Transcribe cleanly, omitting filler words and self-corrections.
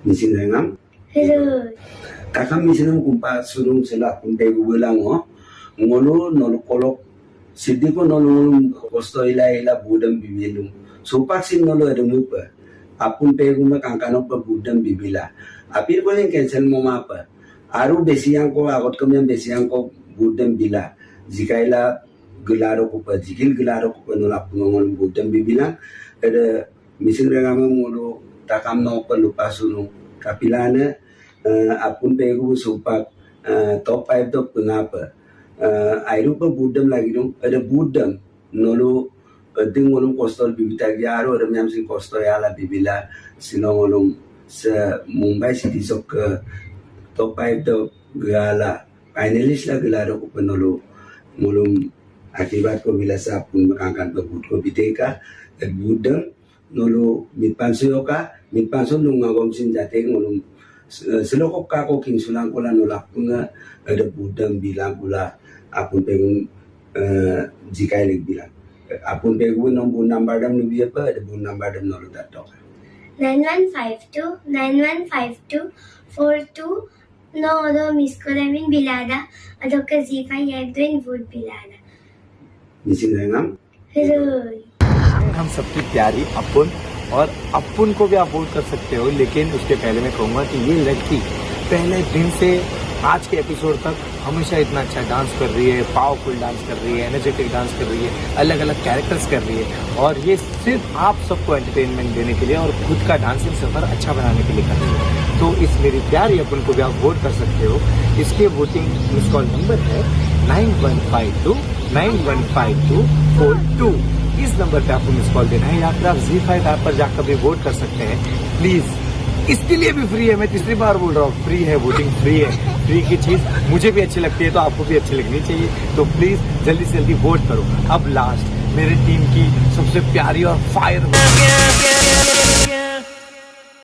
Misin rengam. Kakam misinum kumpa surung sela kumpe gulang ngolo nolo kolok sidiko nolo kosto ila budam bibilum. Supak sin nolo edemupa. Apun peguma kankano pa budam bibila. Apir ko yung cancel mo mapa. Aru besiang ko agot kami ang besiang ko budam bila. Jikaila gelaro ko pa jikil gelaro ko pa nolak ngol budam bibilang. Ada misin rengam ngolo takam no pa lupa sunung kapilana. Apun pegu supak top 5 top pengapa airu pa budam lagi dong ada budam nolo ding ngolong kostol bibita gyaro ada myam sing kostol yala bibila sinongolong sa Mumbai City sok top 5 top gala finalist la gelaro ko penolo ngolong akibat ko bila sa pun makangkan pebud ko biteka budam nolo mitpanso nung ngagom sin jate ngolong selokok kako king sulang kola nolak punga ada budam bilang pula apun pengun jika ilik bilang apun pengun nombor number dam nubi apa ada bun number dam nolu datok 9152 42 no odo miskolamin bilada adoka zifa yedwin wood bilada misin rengam हम सबकी प्यारी अपुन और अपुन को भी आप vote कर सकते हो, लेकिन उसके पहले मैं कहूँगा कि ये लड़की पहले दिन से आज के एपिसोड तक हमेशा इतना अच्छा डांस कर रही है, पावरफुल डांस कर रही है, एनर्जेटिक डांस कर रही है, अलग अलग कैरेक्टर्स कर रही है और ये सिर्फ आप सबको एंटरटेनमेंट देने के लिए और खुद का डांसिंग सफर अच्छा बनाने के लिए कर रही है। तो इस मेरी प्यारी अपुन को भी आप वोट कर सकते हो। इसके वोटिंग मिस कॉल नंबर है 9152915242। इस नंबर पे आपको मिस कॉल देना है या फिर आप ZEE5 ऐप पर जाकर भी वोट कर सकते हैं। प्लीज इसके लिए भी फ्री है, मैं तीसरी बार बोल रहा हूँ, फ्री है, वोटिंग फ्री है। फ्री की चीज मुझे भी अच्छी लगती है तो आपको भी अच्छी लगनी चाहिए। तो प्लीज जल्दी से जल्दी वोट करो। अब लास्ट मेरी टीम की सबसे प्यारी और फायर